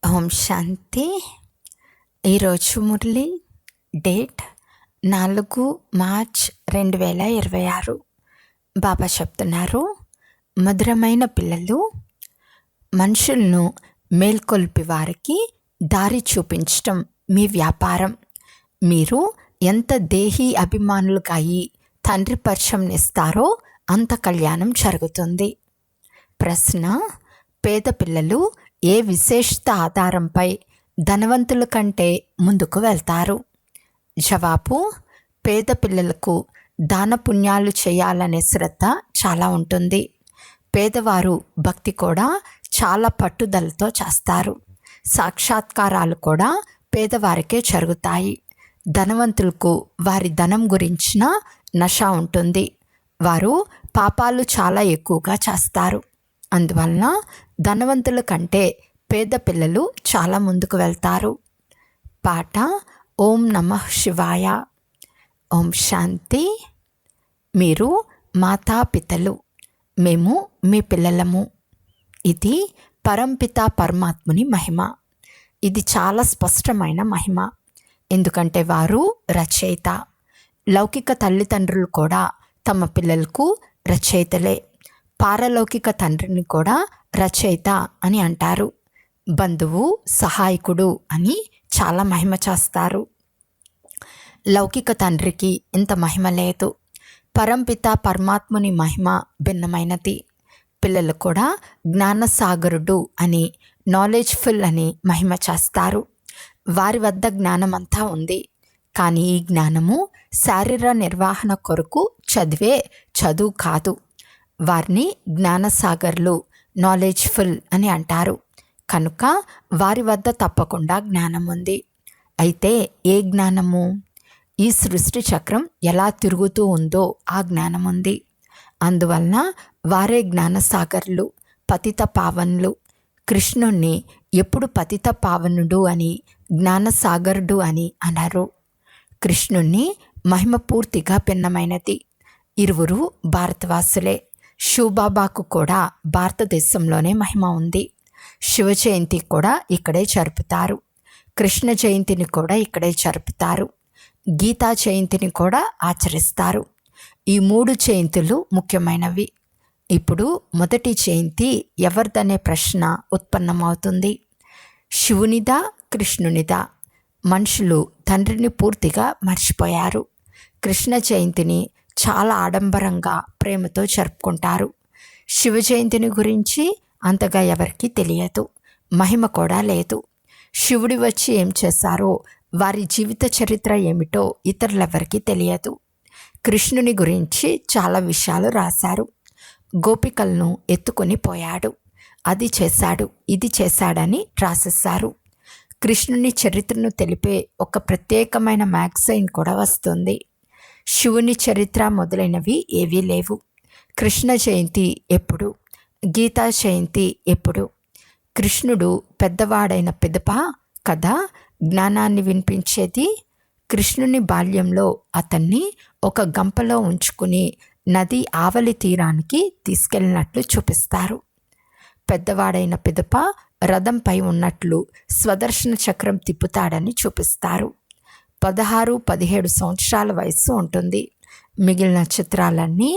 ఓం శాంతి. ఈరోజు Murali date 4 March 2026. బాబా చెప్తున్నారు, మధురమైన పిల్లలు, మనుషులను మేల్కొల్పి వారికి దారి చూపించటం మీ వ్యాపారం. మీరు ఎంత దేహీ అభిమానులుగా అయి తండ్రి పరిచయం ఇస్తారో అంత కళ్యాణం జరుగుతుంది. ప్రశ్న: పేద పిల్లలు ఏ విశేషత ఆధారంపై ధనవంతుల కంటే ముందుకు వెళ్తారు? జవాబు: పేద పిల్లలకు దాన పుణ్యాలు చేయాలనే శ్రద్ధ చాలా ఉంటుంది. పేదవారు భక్తి కూడా చాలా పట్టుదలతో చేస్తారు. సాక్షాత్కారాలు కూడా పేదవారికే జరుగుతాయి. ధనవంతులకు వారి ధనం గురించిన నష ఉంటుంది. వారు పాపాలు చాలా ఎక్కువగా చేస్తారు. అందువలన ధనవంతుల కంటే పేద పిల్లలు చాలా ముందుకు వెళ్తారు. పాట: ఓం నమః శివాయ. ఓం శాంతి. మీరు మాతాపితలు, మేము మీ పిల్లలము. ఇది పరంపిత పరమాత్ముని మహిమ. ఇది చాలా స్పష్టమైన మహిమ. ఎందుకంటే వారు రచయిత. లౌకిక తల్లిదండ్రులు కూడా తమ పిల్లలకు రచయితలే. పారలౌకిక తండ్రిని కూడా రచయిత అని అంటారు. బంధువు, సహాయకుడు అని చాలా మహిమ చేస్తారు. లౌకిక తండ్రికి ఇంత మహిమ లేదు. పరంపిత పరమాత్ముని మహిమ భిన్నమైనది. పిల్లలు కూడా జ్ఞానసాగరుడు అని, నాలెడ్జ్ఫుల్ అని మహిమ చేస్తారు. వారి వద్ద జ్ఞానమంతా ఉంది. కానీ ఈ జ్ఞానము శారీర నిర్వహణ కొరకు చదివే చదువు కాదు. వారిని జ్ఞానసాగర్లు, నాలెడ్జ్ఫుల్ అని అంటారు. కనుక వారి వద్ద తప్పకుండా జ్ఞానం ఉంది. అయితే ఏ జ్ఞానము? ఈ సృష్టి చక్రం ఎలా తిరుగుతూ ఉందో ఆ జ్ఞానం ఉంది. అందువలన వారే జ్ఞానసాగర్లు, పతిత పావనులు. కృష్ణుణ్ణి ఎప్పుడు పతిత పావనుడు అని, జ్ఞానసాగరుడు అని అన్నారు. కృష్ణుణ్ణి మహిమ పూర్తిగా భిన్నమైనది. ఇరువురు భారతవాసులే. శివబాబాకు కూడా భారతదేశంలోనే మహిమ ఉంది. శివ జయంతి కూడా ఇక్కడే జరుపుతారు. కృష్ణ జయంతిని కూడా ఇక్కడే జరుపుతారు. గీతా జయంతిని కూడా ఆచరిస్తారు. ఈ 3 జయంతులు ముఖ్యమైనవి. ఇప్పుడు మొదటి జయంతి ఎవరిదనే ప్రశ్న ఉత్పన్నమవుతుంది. శివునిదా, కృష్ణునిదా? మనుషులు తండ్రిని పూర్తిగా మర్చిపోయారు. కృష్ణ జయంతిని చాలా ఆడంబరంగా, ప్రేమతో జరుపుకుంటారు. శివ జయంతిని గురించి అంతగా ఎవరికీ తెలియదు. మహిమ కూడా లేదు. శివుడు వచ్చి ఏం చేశారో, వారి జీవిత చరిత్ర ఏమిటో ఇతరులెవరికీ తెలియదు. కృష్ణుని గురించి చాలా విషయాలు రాశారు. గోపికలను ఎత్తుకొని పోయాడు, అది చేశాడు, ఇది చేశాడని రాసేశారు. కృష్ణుని చరిత్రను తెలిపే ఒక ప్రత్యేకమైన మ్యాగజైన్ కూడా వస్తుంది. శివుని చరిత్ర మొదలైనవి ఏవీ లేవు. కృష్ణ జయంతి ఎప్పుడు? గీతా జయంతి ఎప్పుడు? కృష్ణుడు పెద్దవాడైన పిదప కదా జ్ఞానాన్ని వినిపించేది. కృష్ణుని బాల్యంలో అతన్ని ఒక గంపలో ఉంచుకుని నది ఆవలి తీరానికి తీసుకెళ్ళినట్లు చూపిస్తారు. పెద్దవాడైన పిదప రథంపై ఉన్నట్లు స్వదర్శన చక్రం తిప్పుతాడని చూపిస్తారు. 16-17 సంవత్సరాల వయస్సు ఉంటుంది. మిగిలిన చిత్రాలన్నీ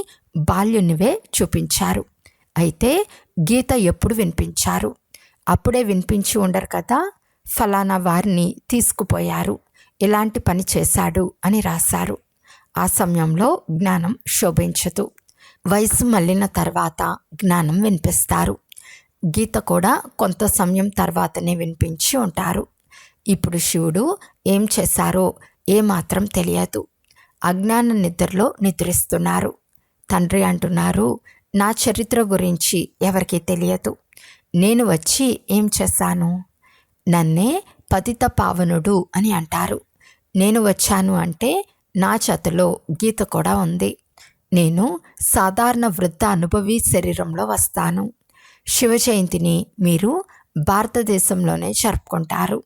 బాల్యునివే చూపించారు. అయితే గీత ఎప్పుడు వినిపించారు? అప్పుడే వినిపించి ఉండరు కదా. ఫలానా వారిని తీసుకుపోయారు, ఇలాంటి పని చేశాడు అని రాశారు. ఆ సమయంలో జ్ఞానం శోభించదు. వయసు మళ్ళిన తర్వాత జ్ఞానం వినిపిస్తారు. గీత కూడా కొంత సమయం తర్వాతనే వినిపించి ఉంటారు. ఇప్పుడు శివుడు ఏం చేశారో ఏమాత్రం తెలియదు. అజ్ఞాన నిద్రలో నిద్రిస్తున్నారు. తండ్రి అంటున్నారు, నా చరిత్ర గురించి ఎవరికీ తెలియదు. నేను వచ్చి ఏం చేశాను? నన్నే పతిత పావనుడు అని అంటారు. నేను వచ్చాను అంటే నా చేతిలో గీత కూడా ఉంది. నేను సాధారణ వృద్ధ అనుభవి శరీరంలో వస్తాను. శివ జయంతిని మీరు భారతదేశంలోనే జరుపుకుంటారు.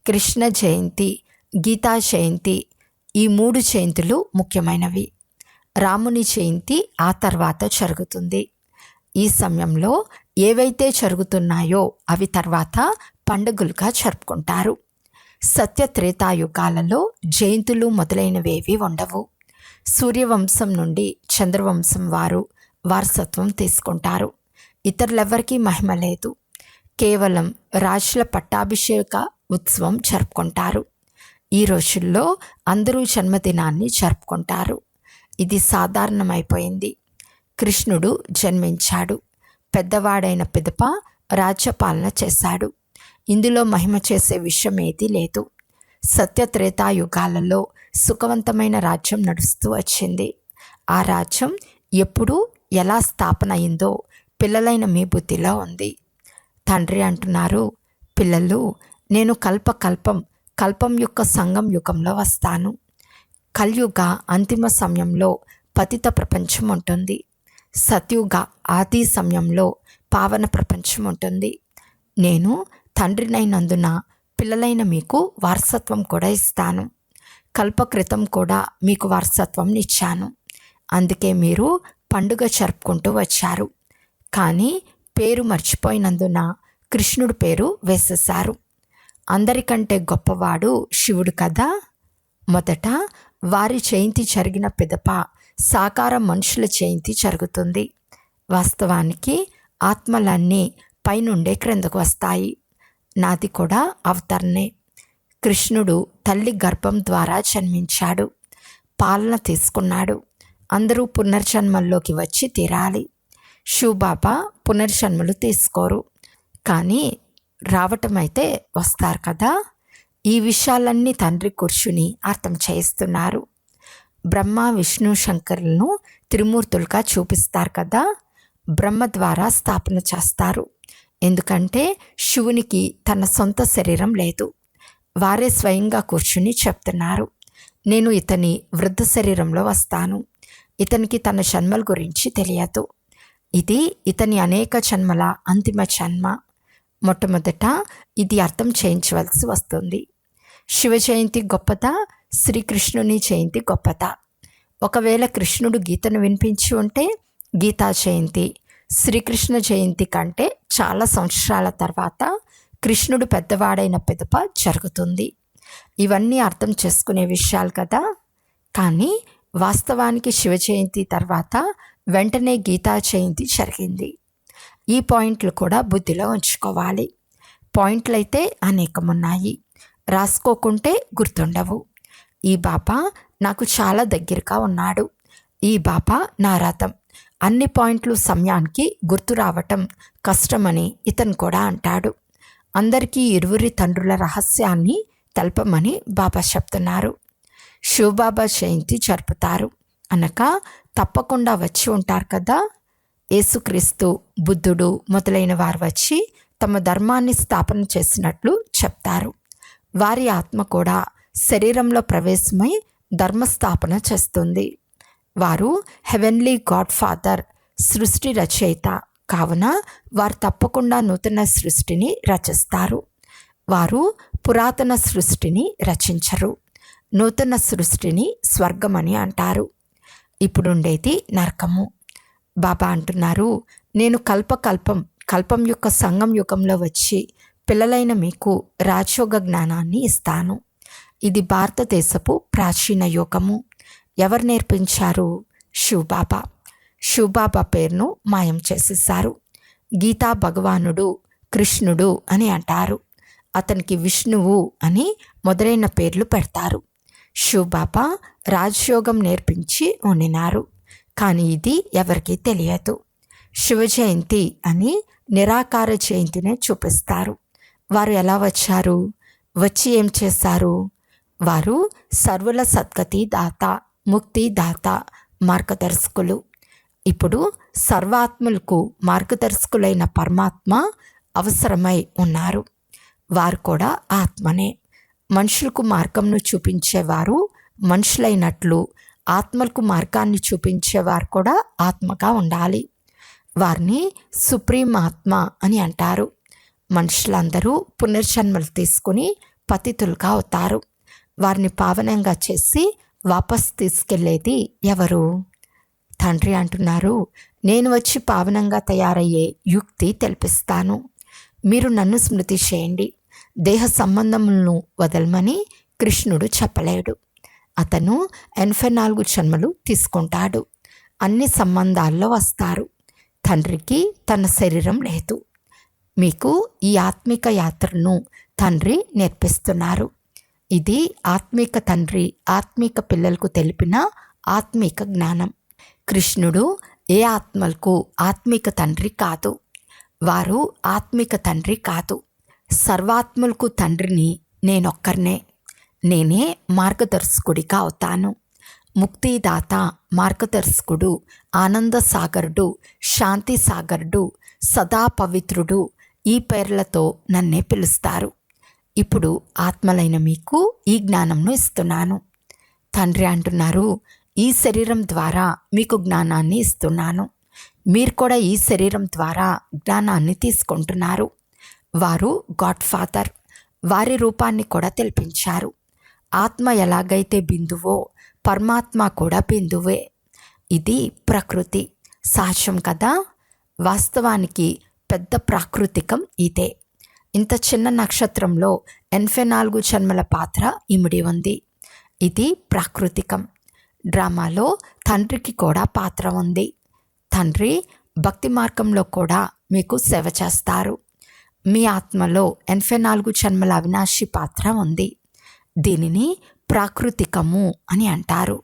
కృష్ణ జయంతి, గీతా జయంతి, ఈ 3 జయంతులు ముఖ్యమైనవి. రాముని జయంతి ఆ తర్వాత జరుగుతుంది. ఈ సమయంలో ఏవైతే జరుగుతున్నాయో అవి తర్వాత పండుగలుగా జరుపుకుంటారు. సత్యత్రేతాయుగాలలో జయంతులు మొదలైనవేవి ఉండవు. సూర్యవంశం నుండి చంద్రవంశం వారు వారసత్వం తీసుకుంటారు. ఇతరులెవ్వరికీ మహిమ లేదు. కేవలం రాజుల పట్టాభిషేక ఉత్సవం జరుపుకుంటారు. ఈ రోజుల్లో అందరూ జన్మదినాన్ని జరుపుకుంటారు. ఇది సాధారణమైపోయింది. కృష్ణుడు జన్మించాడు. పెద్దవాడైన పిదప రాజ్యపాలన చేశాడు. ఇందులో మహిమ చేసే విషయం ఏదీ లేదు. సత్యత్రేతాయుగాలలో సుఖవంతమైన రాజ్యం నడుస్తూ వచ్చింది. ఆ రాజ్యం ఎప్పుడు ఎలా స్థాపన అయిందో పిల్లలైన మీ బుద్ధిలో ఉంది. తండ్రి అంటున్నారు, పిల్లలు, నేను కల్పం యొక్క సంగం యుగంలో వస్తాను. కలియుగ అంతిమ సమయంలో పతిత ప్రపంచం ఉంటుంది. సత్యుగ ఆది సమయంలో పావన ప్రపంచం ఉంటుంది. నేను తండ్రినైనందున పిల్లలైన మీకు వారసత్వం కూడా ఇస్తాను. కల్పక్రితం కూడా మీకు వారసత్వం ఇచ్చాను. అందుకే మీరు పండుగ జరుపుకుంటూ వచ్చారు. కానీ పేరు మర్చిపోయినందున కృష్ణుడి పేరు వేసేశారు. అందరికంటే గొప్పవాడు శివుడు కదా. మొదట వారి జయంతి జరిగిన పిదప సాకార మనుషుల జయంతి జరుగుతుంది. వాస్తవానికి ఆత్మలన్నీ పైనుండే క్రిందకు వస్తాయి. నాది కూడా అవతరణే. కృష్ణుడు తల్లి గర్భం ద్వారా జన్మించాడు, పాలన తీసుకున్నాడు. అందరూ పునర్జన్మల్లోకి వచ్చి తీరాలి. శివబాబా పునర్జన్మలు తీసుకోరు, కానీ రావటం అయితే వస్తారు కదా. ఈ విషయాలన్నీ తండ్రి కూర్చుని అర్థం చేయిస్తున్నారు. బ్రహ్మ విష్ణు శంకరులను త్రిమూర్తులుగా చూపిస్తారు కదా. బ్రహ్మ ద్వారా స్థాపన చేస్తారు. ఎందుకంటే శివునికి తన సొంత శరీరం లేదు. వారే స్వయంగా కూర్చుని చెప్తున్నారు, నేను ఇతని వృద్ధ శరీరంలో వస్తాను. ఇతనికి తన జన్మల గురించి తెలియదు. ఇది ఇతని అనేక జన్మల అంతిమ జన్మ. మొట్టమొదట ఇది అర్థం చేయించవలసి వస్తుంది. శివ జయంతి గొప్పదా, శ్రీకృష్ణుని జయంతి గొప్పదా? ఒకవేళ కృష్ణుడు గీతను వినిపించి ఉంటే గీతా జయంతి శ్రీకృష్ణ జయంతి కంటే చాలా సంవత్సరాల తర్వాత కృష్ణుడు పెద్దవాడైన పిదప జరుగుతుంది. ఇవన్నీ అర్థం చేసుకునే విషయాలు కదా. కానీ వాస్తవానికి శివ జయంతి తర్వాత వెంటనే గీతా జయంతి జరిగింది. ఈ పాయింట్లు కూడా బుద్ధిలో ఉంచుకోవాలి. పాయింట్లు అయితే అనేకమున్నాయి, రాసుకోకుంటే గుర్తుండవు. ఈ బాబా నాకు చాలా దగ్గరగా ఉన్నాడు. ఈ బాబా నా రథం. అన్ని పాయింట్లు సమయానికి గుర్తు రావటం కష్టమని ఇతను కూడా అంటాడు. అందరికీ ఇరువురి తండ్రుల రహస్యాన్ని తెలపమని బాబా చెప్తున్నారు. శివబాబా జయంతి జరుపుతారు అనక తప్పకుండా వచ్చి ఉంటారు కదా. యేసుక్రీస్తు, బుద్ధుడు మొదలైన వారు వచ్చి తమ ధర్మాన్ని స్థాపన చేసినట్లు చెప్తారు. వారి ఆత్మ కూడా శరీరంలో ప్రవేశమై ధర్మస్థాపన చేస్తుంది. వారు హెవెన్లీ గాడ్ ఫాదర్, సృష్టి రచయిత కావున వారు తప్పకుండా నూతన సృష్టిని రచిస్తారు. వారు పురాతన సృష్టిని రచించరు. నూతన సృష్టిని స్వర్గమని అంటారు. ఇప్పుడుండేది నరకము. బాబా అంటున్నారు, నేను కల్పం యొక్క సంగం యుగంలో వచ్చి పిల్లలైన మీకు రాజయోగ జ్ఞానాన్ని ఇస్తాను. ఇది భారతదేశపు ప్రాచీన యోగము. ఎవరు నేర్పించారు? శివబాబా. శివబాబా పేరును మాయం చేసేసారు. గీతా భగవానుడు కృష్ణుడు అని అంటారు. అతనికి విష్ణువు అని మొదలైన పేర్లు పెడతారు. శివబాబా రాజయోగం నేర్పించి ఉండినారు, కానీ ఇది ఎవరికీ తెలియదు. శివ జయంతి అని నిరాకార జయంతినే చూపిస్తారు. వారు ఎలా వచ్చారు? వచ్చి ఏం చేశారు? వారు సర్వుల సద్గతి దాత, ముక్తి దాత, మార్గదర్శకులు. ఇప్పుడు సర్వాత్మలకు మార్గదర్శకులైన పరమాత్మ అవసరమై ఉన్నారు. వారు కూడా ఆత్మనే. మనుషులకు మార్గంను చూపించేవారు మనుషులైనట్లు ఆత్మలకు మార్గాన్ని చూపించేవారు కూడా ఆత్మగా ఉండాలి. వారిని సుప్రీం ఆత్మ అని అంటారు. మనుషులందరూ పునర్జన్మలు తీసుకుని పతితులుగా అవుతారు. వారిని పావనంగా చేసి వాపస్ తీసుకెళ్లేది ఎవరు? తండ్రి అంటున్నారు, నేను వచ్చి పావనంగా తయారయ్యే యుక్తి తెలిపిస్తాను. మీరు నన్ను స్మృతి చేయండి. దేహ సంబంధములను వదలమని కృష్ణుడు చెప్పలేడు. అతను 84 జన్మలు తీసుకుంటాడు. అన్ని సంబంధాల్లో వస్తారు. తండ్రికి తన శరీరం లేదు. మీకు ఈ ఆత్మిక యాత్రను తండ్రి నేర్పిస్తున్నారు. ఇది ఆత్మిక తండ్రి ఆత్మిక పిల్లలకు తెలిపిన ఆత్మిక జ్ఞానం. కృష్ణుడు ఏ ఆత్మలకు ఆత్మిక తండ్రి కాదు. వారు ఆత్మిక తండ్రి కాదు. సర్వాత్మలకు తండ్రిని నేనొక్కరినే. నేనే మార్గదర్శకుడిగా అవుతాను. ముక్తిదాత, మార్గదర్శకుడు, ఆనంద సాగరుడు, శాంతి సాగరుడు, సదా పవిత్రుడు, ఈ పేర్లతో నన్నే పిలుస్తారు. ఇప్పుడు ఆత్మలైన మీకు ఈ జ్ఞానంను ఇస్తున్నాను. తండ్రి అంటున్నారు, ఈ శరీరం ద్వారా మీకు జ్ఞానాన్ని ఇస్తున్నాను. మీరు కూడా ఈ శరీరం ద్వారా జ్ఞానాన్ని తీసుకుంటున్నారు. వారు గాడ్ ఫాదర్, వారి రూపాన్ని కూడా తెలిపించారు. ఆత్మ ఎలాగైతే బిందువో పరమాత్మ కూడా బిందువే. ఇది ప్రకృతి సహజం కదా. వాస్తవానికి పెద్ద ప్రాకృతికం ఇదే. ఇంత చిన్న నక్షత్రంలో 84 జన్మల పాత్ర ఇమిడి ఉంది. ఇది ప్రాకృతికం. డ్రామాలో తండ్రికి కూడా పాత్ర ఉంది. తండ్రి భక్తి మార్గంలో కూడా మీకు సేవ చేస్తారు. మీ ఆత్మలో 84 జన్మల అవినాశి పాత్ర ఉంది. దీనిని ప్రాకృతికము అని అంటారు.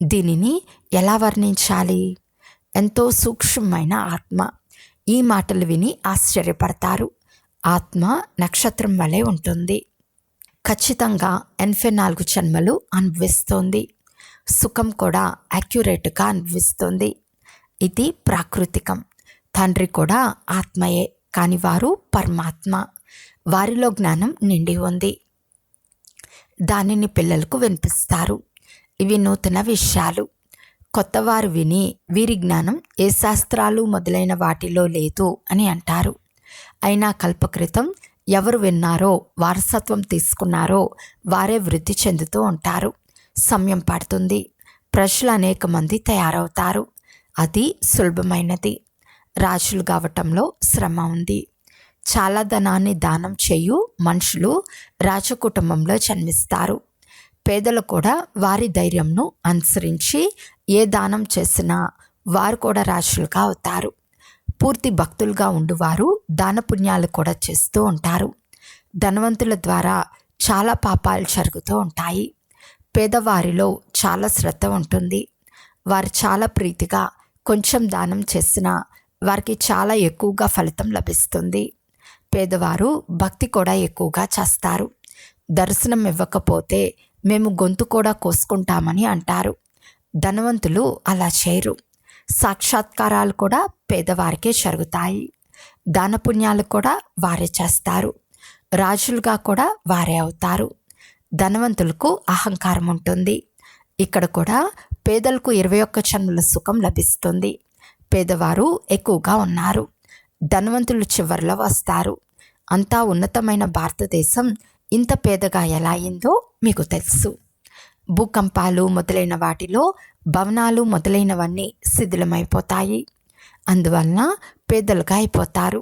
దీనిని ఎలా వర్ణించాలి? ఎంతో సూక్ష్మమైన ఆత్మ. ఈ మాటలు విని ఆశ్చర్యపడతారు. ఆత్మ నక్షత్రం వలె ఉంటుంది. ఖచ్చితంగా 84 జన్మలు అనుభవిస్తుంది. సుఖం కూడా యాక్యురేట్గా అనుభవిస్తుంది. ఇది ప్రాకృతికం. తండ్రి కూడా ఆత్మయే, కానీ వారు పరమాత్మ. వారిలో జ్ఞానం నిండి ఉంది. దానిని పిల్లలకు వినిపిస్తారు. ఇవి నూతన విషయాలు. కొత్తవారు విని వీరి జ్ఞానం ఏ శాస్త్రాలు మొదలైన వాటిలో లేదు అని అంటారు. అయినా కల్పకృతం ఎవరు విన్నారో, వారసత్వం తీసుకున్నారో వారే వృద్ధి చెందుతూ ఉంటారు. సమయం పడుతుంది. ప్రజలు అనేక మంది తయారవుతారు. అది సులభమైనది. రాజులు కావటంలో శ్రమ ఉంది. చాలా ధనాన్ని దానం చేయు మనుషులు రాజకుటుంబంలో జన్మిస్తారు. పేదలు కూడా వారి ధైర్యంను అనుసరించి ఏ దానం చేసినా వారు కూడా రాజులుగా అవుతారు. పూర్తి భక్తులుగా ఉండువారు దాన పుణ్యాలు కూడా చేస్తూ ఉంటారు. ధనవంతుల ద్వారా చాలా పాపాలు జరుగుతూ ఉంటాయి. పేదవారిలో చాలా శ్రద్ధ ఉంటుంది. వారు చాలా ప్రీతిగా కొంచెం దానం చేసినా వారికి చాలా ఎక్కువగా ఫలితం లభిస్తుంది. పేదవారు భక్తి కూడా ఎక్కువగా చేస్తారు. దర్శనం ఇవ్వకపోతే మేము గొంతు కూడా కోసుకుంటామని అంటారు. ధనవంతులు అలా చేయరు. సాక్షాత్కారాలు కూడా పేదవారికే జరుగుతాయి. దానపుణ్యాలు కూడా వారే చేస్తారు. రాజులుగా కూడా వారే అవుతారు. ధనవంతులకు అహంకారం ఉంటుంది. ఇక్కడ కూడా పేదలకు 21 జన్మల సుఖం లభిస్తుంది. పేదవారు ఎక్కువగా ఉన్నారు. ధనవంతులు చివరిలో వస్తారు. అంతా ఉన్నతమైన భారతదేశం ఇంత పేదగా ఎలా అయిందో మీకు తెలుసు. భూకంపాలు మొదలైన వాటిలో భవనాలు మొదలైనవన్నీ శిథిలమైపోతాయి. అందువలన పేదలుగా అయిపోతారు.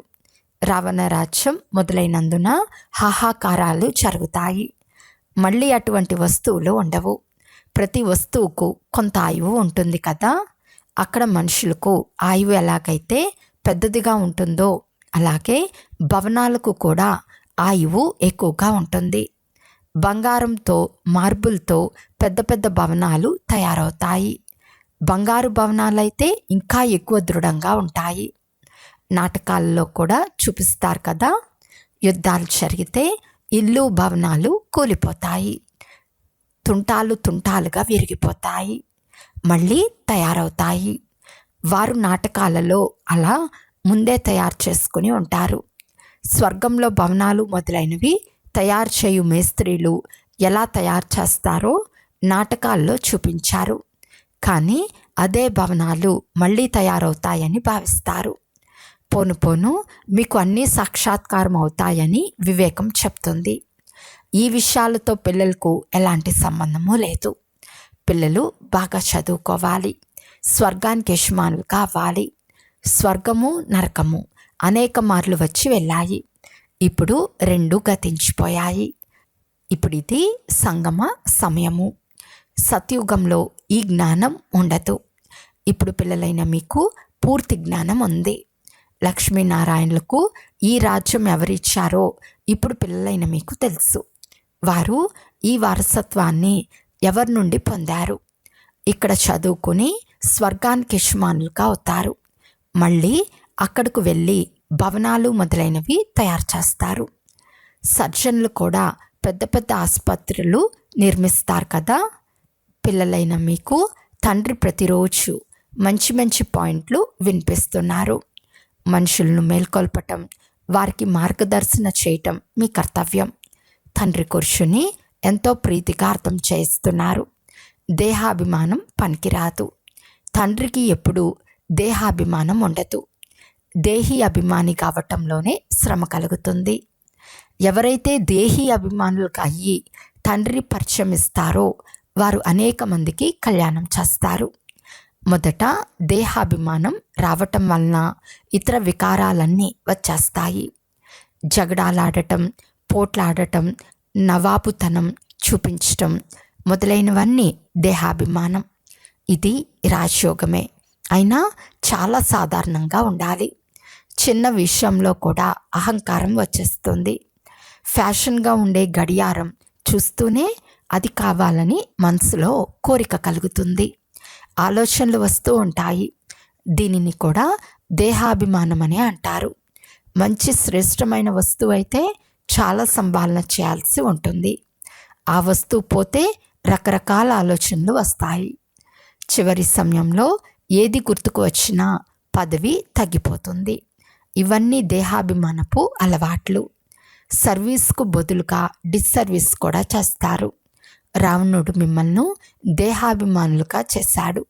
రావణ రాజ్యం మొదలైనందున హాహాకారాలు జరుగుతాయి. మళ్ళీ అటువంటి వస్తువులు ఉండవు. ప్రతి వస్తువుకు కొంత ఆయువు ఉంటుంది కదా. అక్కడ మనుషులకు ఆయువు ఎలాగైతే పెద్దదిగా ఉంటుందో అలాగే భవనాలకు కూడా ఆయువు ఎక్కువగా ఉంటుంది. బంగారంతో, మార్బుల్తో పెద్ద పెద్ద భవనాలు తయారవుతాయి. బంగారు భవనాలైతే ఇంకా ఎక్కువ దృఢంగా ఉంటాయి. నాటకాలలో కూడా చూపిస్తారు కదా. యుద్ధాలు జరిగితే ఇల్లు భవనాలు కూలిపోతాయి. తుంటాలు తుంటాలుగా విరిగిపోతాయి. మళ్ళీ తయారవుతాయి. వారు నాటకాలలో అలా ముందే తయారు చేసుకుని ఉంటారు. స్వర్గంలో భవనాలు మొదలైనవి తయారు చేయు మేస్త్రీలు ఎలా తయారు చేస్తారో నాటకాల్లో చూపించారు. కానీ అదే భవనాలు మళ్ళీ తయారవుతాయని భావిస్తారు. పోను పోను మీకు అన్నీ సాక్షాత్కారం అవుతాయని వివేకం చెప్తుంది. ఈ విషయాలతో పిల్లలకు ఎలాంటి సంబంధము లేదు. పిల్లలు బాగా చదువుకోవాలి, స్వర్గానికి యజమానులు కావాలి. స్వర్గము నరకము అనేక మార్లు వచ్చి వెళ్ళాయి. ఇప్పుడు రెండు గతించిపోయాయి. ఇప్పుడు ఇది సంగమ సమయము. సత్యుగంలో ఈ జ్ఞానం ఉండదు. ఇప్పుడు పిల్లలైన మీకు పూర్తి జ్ఞానం ఉంది. లక్ష్మీనారాయణులకు ఈ రాజ్యం ఎవరిచ్చారో ఇప్పుడు పిల్లలైన మీకు తెలుసు. వారు ఈ వారసత్వాన్ని ఎవరి నుండి పొందారు? ఇక్కడ చదువుకుని స్వర్గానికి యజమానులుగా అవుతారు. మళ్ళీ అక్కడకు వెళ్ళి భవనాలు మొదలైనవి తయారు చేస్తారు. సర్జన్లు కూడా పెద్ద పెద్ద ఆసుపత్రులు నిర్మిస్తారు కదా. పిల్లలైన మీకు తండ్రి ప్రతిరోజు మంచి మంచి పాయింట్లు వినిపిస్తున్నారు. మనుషులను మేల్కొల్పటం, వారికి మార్గదర్శన చేయటం మీ కర్తవ్యం. తండ్రి కూర్చుని ఎంతో ప్రీతిగా అర్థం చేస్తున్నారు. దేహాభిమానం పనికిరాదు. తండ్రికి ఎప్పుడూ దేహాభిమానం ఉండదు. దేహి అభిమాని కావటంలోనే శ్రమ కలుగుతుంది. ఎవరైతే దేహి అభిమానులకు అయ్యి తండ్రి పరిచయం ఇస్తారో వారు అనేక మందికి కళ్యాణం చేస్తారు. మొదట దేహాభిమానం రావటం వలన ఇతర వికారాలన్నీ వచ్చేస్తాయి. జగడాలాడటం, పోట్లాడటం, నవాబుతనం చూపించటం మొదలైనవన్నీ దేహాభిమానం. ఇది రాజయోగమే, అయినా చాలా సాధారణంగా ఉండాలి. చిన్న విషయంలో కూడా అహంకారం వచ్చేస్తుంది. ఫ్యాషన్గా ఉండే గడియారం చూస్తూనే అది కావాలని మనసులో కోరిక కలుగుతుంది. ఆలోచనలు వస్తూ ఉంటాయి. దీనిని కూడా దేహాభిమానం అనే అంటారు. మంచి శ్రేష్టమైన వస్తువు అయితే చాలా సంభాలన చేయాల్సి ఉంటుంది. ఆ వస్తువు పోతే రకరకాల ఆలోచనలు వస్తాయి. చివరి సమయంలో ఏది గుర్తుకు వచ్చినా పదవి తగ్గిపోతుంది. ఇవన్నీ దేహాభిమానపు అలవాట్లు. సర్వీస్కు బదులుగా డిస్సర్వీస్ కూడా చేస్తారు. రావణుడు మిమ్మల్ని దేహాభిమానులుగా చేశాడు.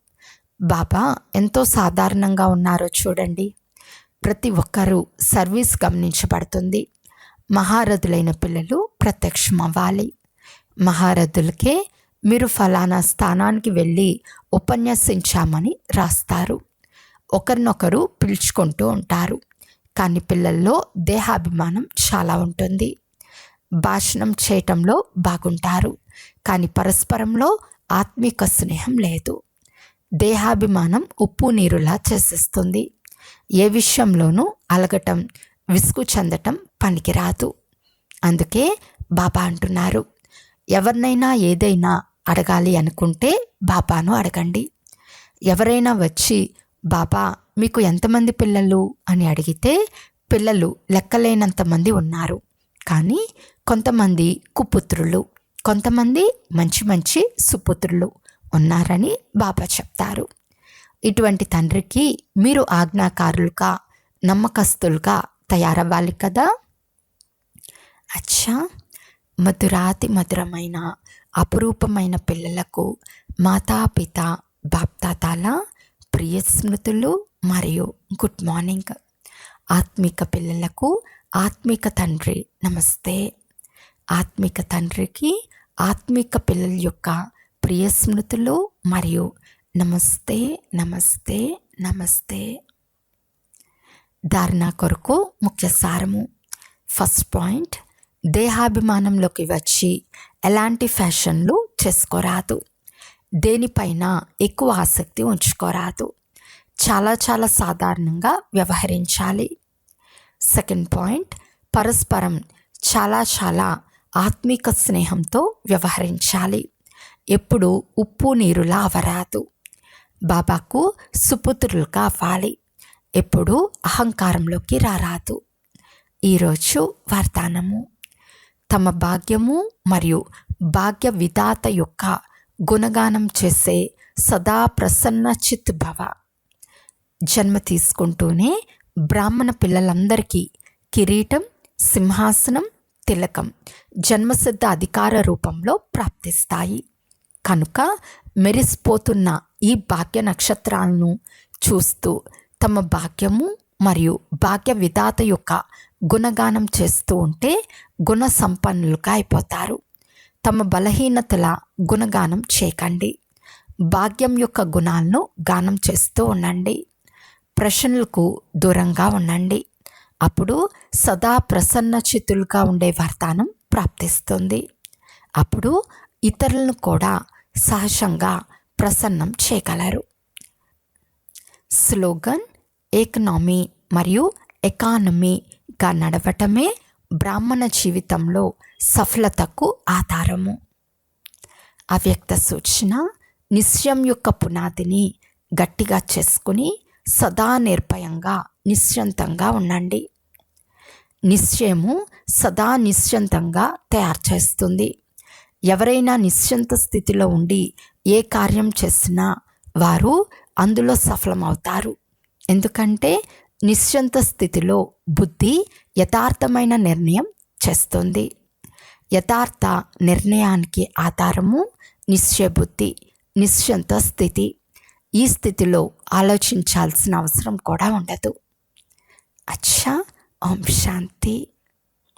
బాబా ఎంతో సాధారణంగా ఉన్నారో చూడండి. ప్రతి ఒక్కరూ సర్వీస్ గమనించబడుతుంది. మహారథులైన పిల్లలు ప్రత్యక్షం అవ్వాలి. మహారథులకే మీరు ఫలానా స్థానానికి వెళ్ళి ఉపన్యసించామని రాస్తారు. ఒకరినొకరు పిలుచుకుంటూ ఉంటారు. కానీ పిల్లల్లో దేహాభిమానం చాలా ఉంటుంది. భాషణం చేయటంలో బాగుంటారు, కానీ పరస్పరంలో ఆత్మిక స్నేహం లేదు. దేహాభిమానం ఉప్పు నీరులా చేసేస్తుంది. ఏ విషయంలోనూ అలగటం, విసుగు చెందటం పనికిరాదు. అందుకే బాబా అంటున్నారు, ఎవరినైనా ఏదైనా అడగాలి అనుకుంటే బాబాను అడగండి. ఎవరైనా వచ్చి బాబా మీకు ఎంతమంది పిల్లలు అని అడిగితే పిల్లలు లెక్కలేనంతమంది ఉన్నారు. కానీ కొంతమంది కుపుత్రులు, కొంతమంది మంచి మంచి సుపుత్రులు ఉన్నారని బాబా చెప్తారు. ఇటువంటి తండ్రికి మీరు ఆజ్ఞాకారులుగా, నమ్మకస్తులుగా తయారవ్వాలి కదా. అచ్చా, మధురాతి మధురమైన అపురూపమైన పిల్లలకు మాతాపిత బాప్తాతాల ప్రియ స్మృతులు మరియు గుడ్ మార్నింగ్. ఆత్మిక పిల్లలకు ఆత్మిక తండ్రి నమస్తే. ఆత్మిక తండ్రికి ఆత్మిక పిల్లల యొక్క ప్రియ స్మృతులు మరియు నమస్తే నమస్తే నమస్తే. ధారణ కొరకు ముఖ్య సారము. ఫస్ట్ పాయింట్, దేహాభిమానంలోకి వచ్చి ఎలాంటి ఫ్యాషన్లు చేసుకోరాదు. దేనిపైన ఎక్కువ ఆసక్తి ఉంచుకోరాదు. చాలా చాలా సాధారణంగా వ్యవహరించాలి. సెకండ్ పాయింట్, పరస్పరం చాలా చాలా ఆత్మిక స్నేహంతో వ్యవహరించాలి. ఎప్పుడు ఉప్పు నీరులా అవరాదు. బాబాకు సుపుత్రులుగా అవ్వాలి. ఎప్పుడు అహంకారంలోకి రారాదు. ఈరోజు వాగ్దానము. తమ భాగ్యము మరియు భాగ్య విధాత యొక్క గుణగానం చేసే సదా ప్రసన్న చిత్ భవ. జన్మ తీసుకుంటూనే బ్రాహ్మణ పిల్లలందరికీ కిరీటం, సింహాసనం, తిలకం జన్మసిద్ధ అధికార రూపంలో ప్రాప్తిస్తాయి. కనుక మెరిసిపోతున్న ఈ భాగ్య నక్షత్రాలను చూస్తూ తమ భాగ్యము మరియు భాగ్య విధాత యొక్క గుణగానం చేస్తూ ఉంటే గుణ సంపన్నులుగా అయిపోతారు. తమ బలహీనతల గుణగానం చేయకండి. భాగ్యం యొక్క గుణాలను గానం చేస్తూ ఉండండి. ప్రశ్నలకు దూరంగా ఉండండి. అప్పుడు సదా ప్రసన్నచిత్తులుగా ఉండే వరదానం ప్రాప్తిస్తుంది. అప్పుడు ఇతరులను కూడా సహజంగా ప్రసన్నం చేయగలరు. స్లోగన్: ఎకనామీ మరియు ఎకానమీగా నడవటమే బ్రాహ్మణ జీవితంలో సఫలతకు ఆధారము. అవ్యక్త సూచన: నిశ్చయం యొక్క పునాదిని గట్టిగా చేసుకుని సదా నిర్భయంగా నిశ్చంతంగా ఉండండి. నిశ్చయము సదా నిశ్చంతంగా తయారు చేస్తుంది. ఎవరైనా నిశ్చంత స్థితిలో ఉండి ఏ కార్యం చేసినా వారు అందులో సఫలమవుతారు. ఎందుకంటే నిశ్చంత స్థితిలో బుద్ధి యథార్థమైన నిర్ణయం చేస్తుంది. యథార్థ నిర్ణయానికి ఆధారము నిశ్చయబుద్ధి, నిశ్చంత స్థితి. ఈ స్థితిలో ఆలోచించాల్సిన అవసరం కూడా ఉండదు. అచ్చా. ఓం శాంతి.